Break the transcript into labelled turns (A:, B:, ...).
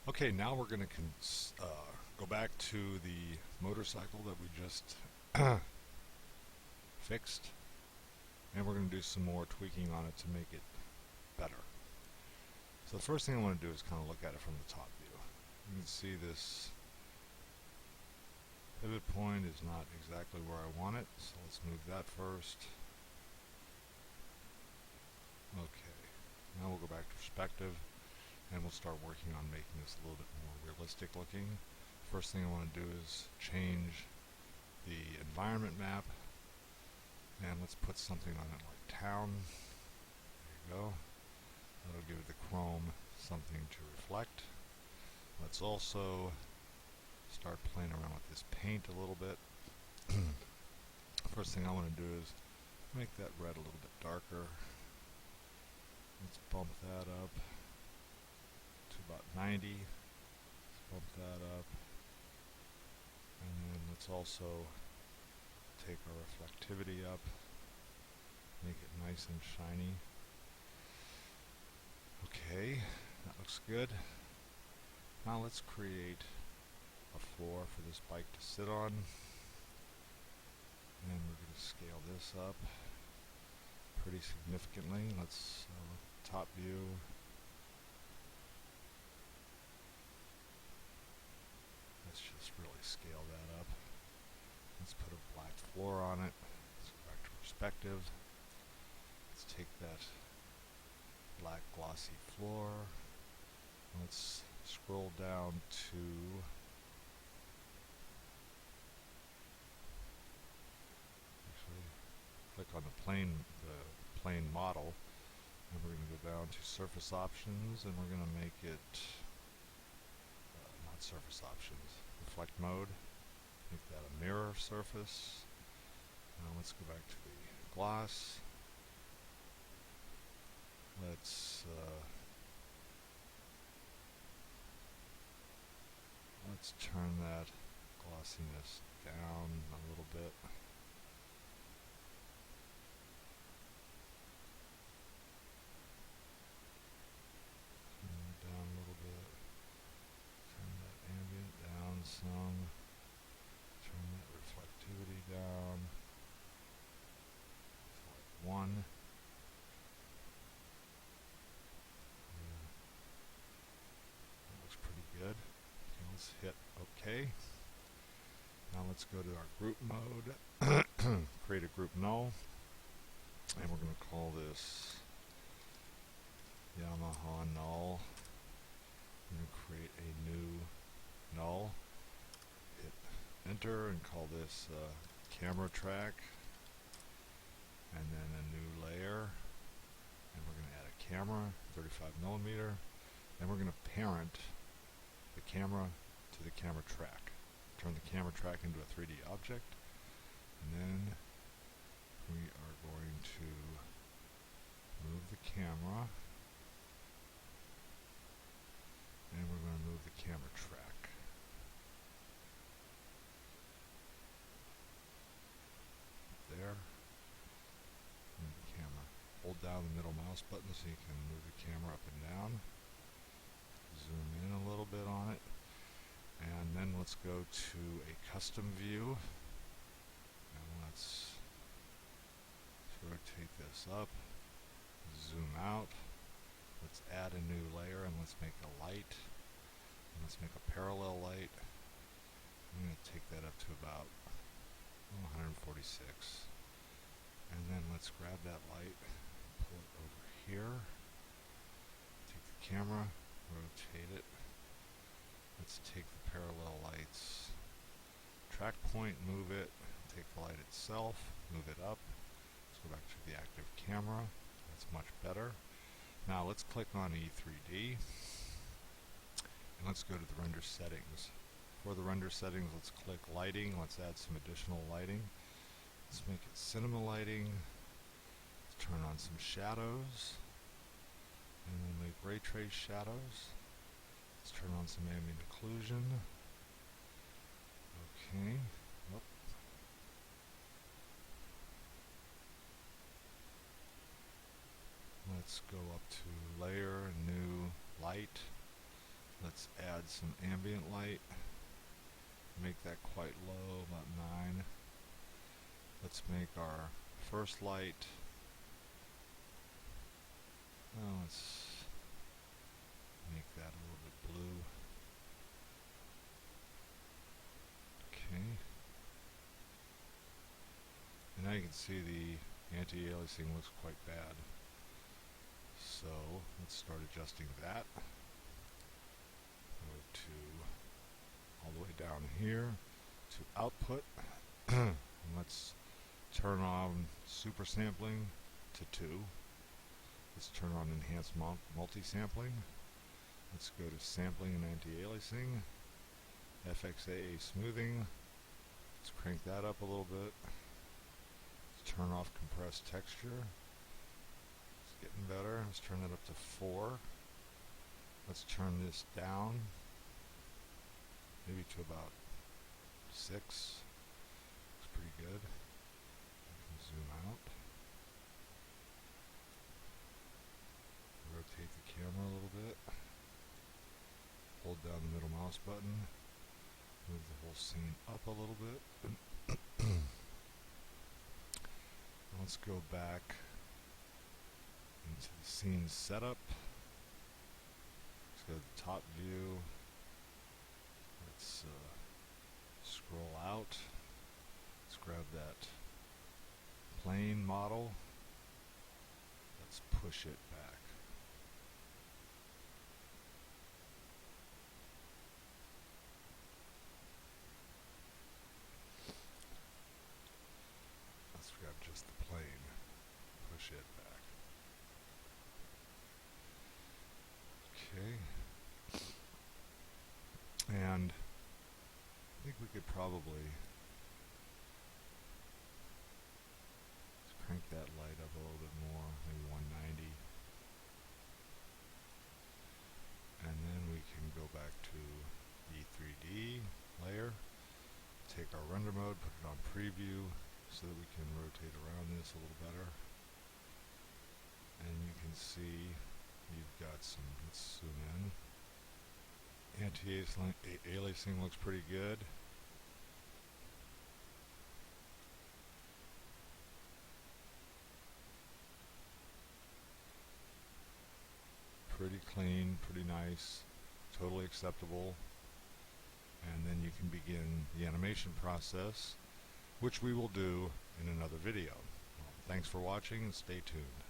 A: Okay, now we're going to go back to the motorcycle that we just fixed, and we're going to do some more tweaking on it to make it better. So the first thing I want to do is kind of look at it from the top view. You can see this pivot point is not exactly where I want it, so let's move that first. Okay, now we'll go back to perspective, and we'll start working on making this a little bit more realistic looking. First thing I want to do is change the environment map, and let's put something on it like town. There you go. That'll give the chrome something to reflect. Let's also start playing around with this paint a little bit. First thing I want to do is make that red a little bit darker. Let's bump that up to about 90. Let's bump that up. And then let's also take our reflectivity up, make it nice and shiny. Okay, that looks good. Now let's create a floor for this bike to sit on. And we're going to scale this up pretty significantly. Let's top view. Let's just really scale that up. Let's put a black floor on it. Let's go back to perspective. Let's take that black glossy floor. Let's scroll down to click on the plane model, and we're going to go down to surface options, and we're going to make it not surface options, reflect mode. Make that a mirror surface. Now let's go back to the gloss. Let's turn that glossiness down a little bit. Turn it down a little bit. Turn that ambient down some. Turn that reflectivity down. Like 1. Good. Okay, let's hit OK. Now let's go to our group mode, create a group null, and we're going to call this Yamaha null. I'm going to create a new null, hit enter, and call this camera track, and then a new layer, and we're going to add a camera, 35mm, and we're going to parent the camera to the camera track. Turn the camera track into a 3D object, and then we are going to move the camera, and we're going to move the camera track. There. Move the camera. Hold down the middle mouse button so you can move the camera up and down. Zoom in a little bit on it, and then let's go to a custom view, and let's rotate this up, zoom out, let's add a new layer, and let's make a light, and let's make a parallel light. I'm going to take that up to about 146, and then let's grab that light, pull it over here, take the camera, rotate it. Let's take the parallel lights track point, move it, take the light itself, move it up. Let's go back to the active camera. That's much better. Now let's click on E3D, and let's go to the render settings. For the render settings, let's click lighting. Let's add some additional lighting. Let's make it cinema lighting. Let's turn on some shadows. And we'll make ray trace shadows. Let's turn on some ambient occlusion. Okay. Nope. Let's go up to layer, new light. Let's add some ambient light. Make that quite low, about 9. Let's make our first light. Let's make that a little bit blue. Okay. And now you can see the anti-aliasing looks quite bad. So let's start adjusting that. Go to all the way down here to output. And let's turn on super sampling to 2. Let's turn on enhanced multi-sampling. Let's go to sampling and anti-aliasing. FXAA smoothing. Let's crank that up a little bit. Let's turn off compressed texture. It's getting better. Let's turn that up to 4. Let's turn this down, maybe to about 6. Looks pretty good. Zoom out. Rotate the camera a little bit. Hold down the middle mouse button. Move the whole scene up a little bit. Let's go back into the scene setup. Let's go to the top view. Let's scroll out. Let's grab that plane model. Let's push it back. Let's grab just the plane. Push it back. Okay. And I think we could probably crank that light up a little bit more, maybe 190. And then we can go back to E3D layer, take our render mode, put it on preview so that we can rotate around this a little better. And you can see you've got some, let's zoom in. Anti-aliasing looks pretty good. Pretty clean, pretty nice, totally acceptable. And then you can begin the animation process, which we will do in another video. Well, thanks for watching and stay tuned.